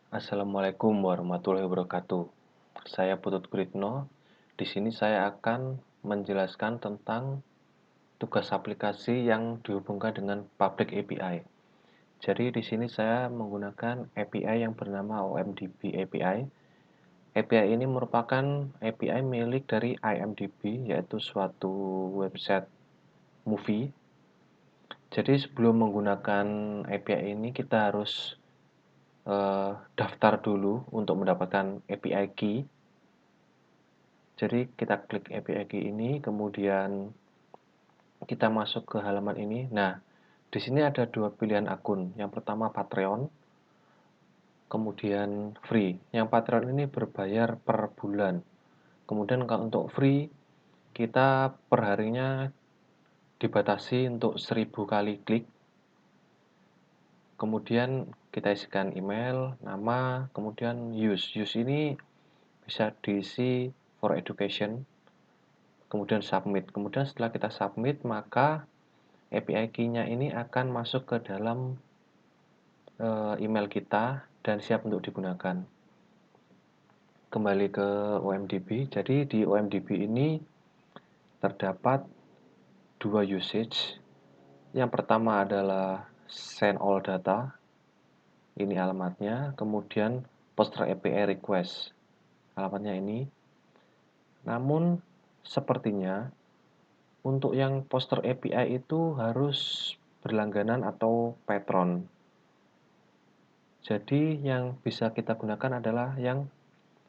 Assalamualaikum warahmatullahi wabarakatuh. Saya Putut Guritno. Di sini saya akan menjelaskan tentang tugas aplikasi yang dihubungkan dengan Public API. Jadi di sini saya menggunakan API yang bernama OMDB API. API ini merupakan API milik dari IMDb, yaitu suatu website movie. Jadi sebelum menggunakan API ini kita harus daftar dulu untuk mendapatkan API key. Jadi kita klik API key ini, kemudian kita masuk ke halaman ini. Nah, di sini ada dua pilihan akun. Yang pertama Patreon, kemudian free. Yang Patreon ini berbayar per bulan. Kemudian kalau untuk free, kita perharinya dibatasi untuk 1000 kali klik. Kemudian kita isikan email, nama, kemudian use. Use ini bisa diisi for education, kemudian submit. Kemudian setelah kita submit, maka API key-nya ini akan masuk ke dalam email kita dan siap untuk digunakan. Kembali ke OMDb. Jadi di OMDb ini terdapat dua usage. Yang pertama adalah send all data. Ini alamatnya. Kemudian poster API request. Alamatnya ini. Namun sepertinya untuk yang poster API itu harus berlangganan atau patron. Jadi yang bisa kita gunakan adalah yang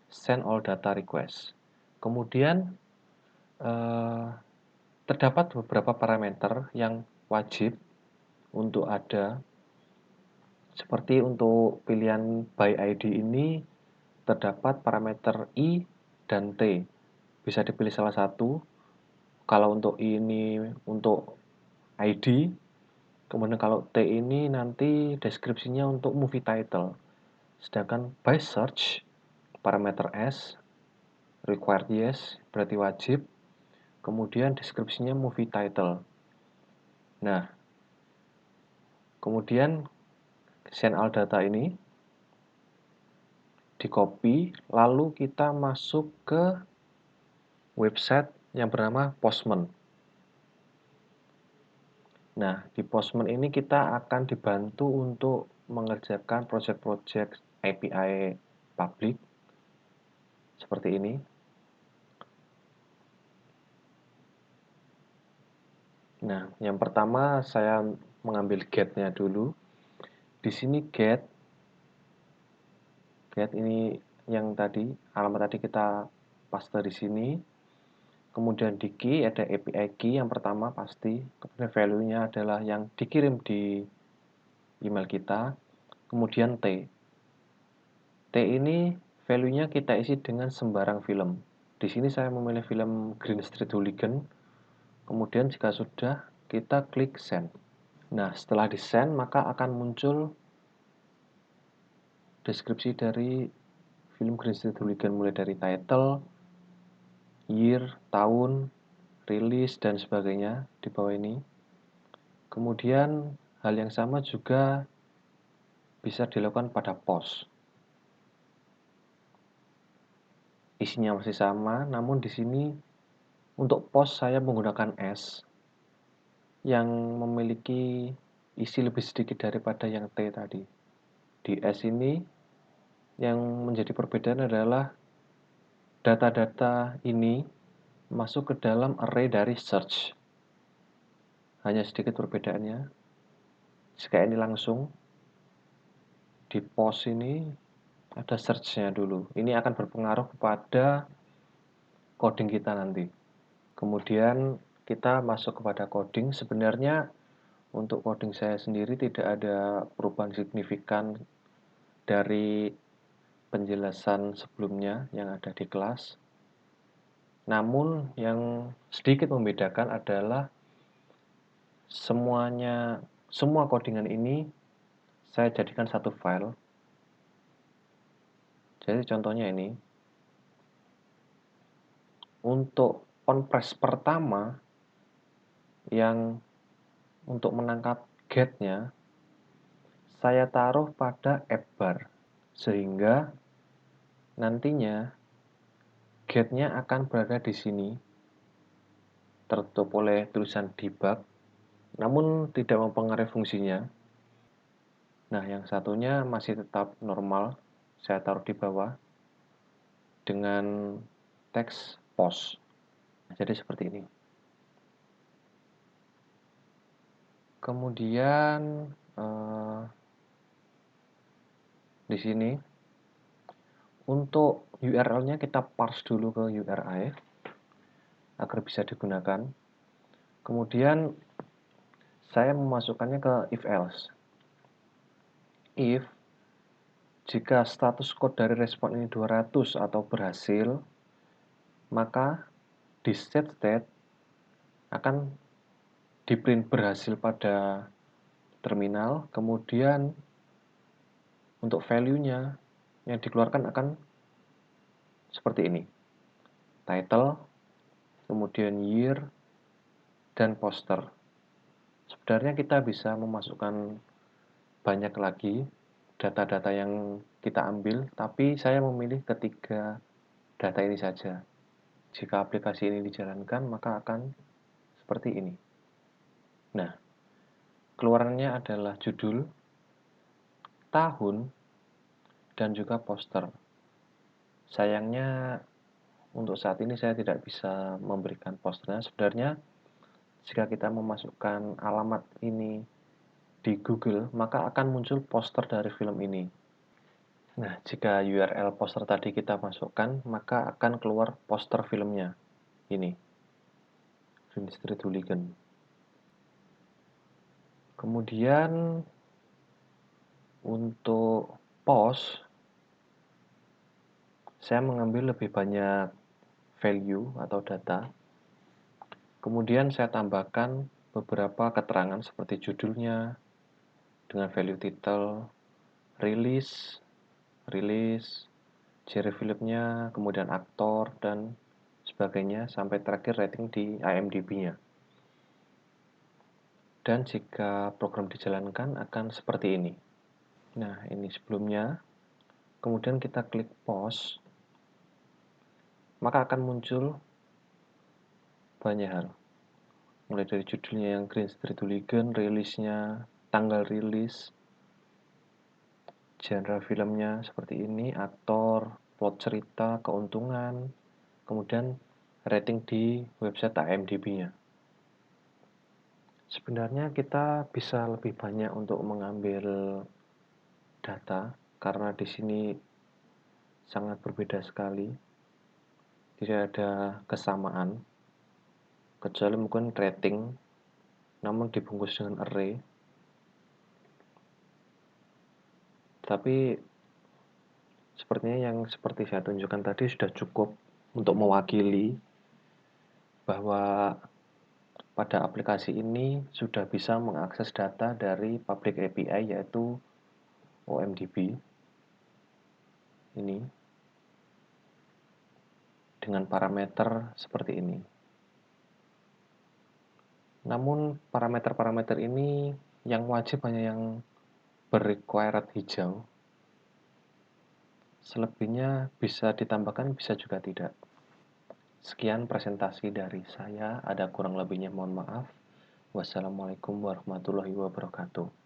send all data request. Kemudian terdapat beberapa parameter yang wajib untuk ada. Seperti untuk pilihan by ID ini terdapat parameter I dan T. Bisa dipilih salah satu. Kalau untuk I ini untuk ID, kemudian kalau T ini nanti deskripsinya untuk movie title. Sedangkan by search, parameter S, required yes, berarti wajib. Kemudian deskripsinya movie title. Nah, kemudian send all data ini di copy, lalu kita masuk ke website yang bernama Postman. Nah, di Postman ini kita akan dibantu untuk mengerjakan project-project API public seperti ini. Nah, yang pertama saya mengambil get-nya dulu. Di sini get ini yang tadi, alamat tadi kita paste di sini. Kemudian di key ada API key yang pertama pasti. Kemudian value-nya adalah yang dikirim di email kita. Kemudian T. T ini value-nya kita isi dengan sembarang film. Di sini saya memilih film Green Street Hooligan. Kemudian jika sudah, kita klik send. Nah, setelah di send, maka akan muncul deskripsi dari film Green Street Hooligan mulai dari title, year, tahun, rilis, dan sebagainya di bawah ini. Kemudian hal yang sama juga bisa dilakukan pada post. Isinya masih sama, namun di sini untuk post saya menggunakan S yang memiliki isi lebih sedikit daripada yang T tadi. Di S ini yang menjadi perbedaan adalah data-data ini masuk ke dalam array dari search. Hanya sedikit perbedaannya. Jika ini langsung di post ini ada search-nya dulu. Ini akan berpengaruh kepada coding kita nanti. Kemudian kita masuk kepada coding. Sebenarnya untuk coding saya sendiri tidak ada perubahan signifikan dari penjelasan sebelumnya yang ada di kelas. Namun yang sedikit membedakan adalah semua codingan ini saya jadikan satu file. Jadi contohnya ini. Untuk onPress pertama yang untuk menangkap get-nya saya taruh pada app bar. Sehingga nantinya gate-nya akan berada di sini, tertutup oleh tulisan debug, namun tidak mempengaruhi fungsinya. Nah, yang satunya masih tetap normal, saya taruh di bawah dengan teks pause. Jadi seperti ini. Kemudian di sini untuk URL-nya kita parse dulu ke URI agar bisa digunakan. Kemudian saya memasukkannya ke if else. If jika status code dari respon ini 200 atau berhasil, maka di state akan di-print berhasil pada terminal, kemudian untuk value-nya yang dikeluarkan akan seperti ini. Title, kemudian year, dan poster. Sebenarnya kita bisa memasukkan banyak lagi data-data yang kita ambil, tapi saya memilih ketiga data ini saja. Jika aplikasi ini dijalankan, maka akan seperti ini. Nah, keluarannya adalah judul, tahun, dan juga poster. Sayangnya untuk saat ini saya tidak bisa memberikan posternya. Sebenarnya jika kita memasukkan alamat ini di Google, maka akan muncul poster dari film ini. Nah, jika URL poster tadi kita masukkan, maka akan keluar poster filmnya. Ini, Green Street Hooligan. Kemudian untuk post, saya mengambil lebih banyak value atau data. Kemudian saya tambahkan beberapa keterangan seperti judulnya dengan value title, release, genre filmnya, kemudian aktor, dan sebagainya, sampai terakhir rating di IMDb-nya. Dan jika program dijalankan akan seperti ini. Nah, ini sebelumnya. Kemudian kita klik pause, maka akan muncul banyak hal. Mulai dari judulnya yang Green Street Hooligan, rilisnya, tanggal rilis, genre filmnya seperti ini, aktor, plot cerita, keuntungan, kemudian rating di website IMDb-nya. Sebenarnya kita bisa lebih banyak untuk mengambil data karena di sini sangat berbeda sekali. Tidak ada kesamaan kecuali mungkin rating, namun dibungkus dengan array. Tapi sepertinya yang seperti saya tunjukkan tadi sudah cukup untuk mewakili bahwa pada aplikasi ini sudah bisa mengakses data dari public API yaitu OMDB ini dengan parameter seperti ini. Namun parameter-parameter ini yang wajib hanya yang berrequired hijau. Selebihnya bisa ditambahkan, bisa juga tidak. Sekian presentasi dari saya, ada kurang lebihnya mohon maaf. Wassalamualaikum warahmatullahi wabarakatuh.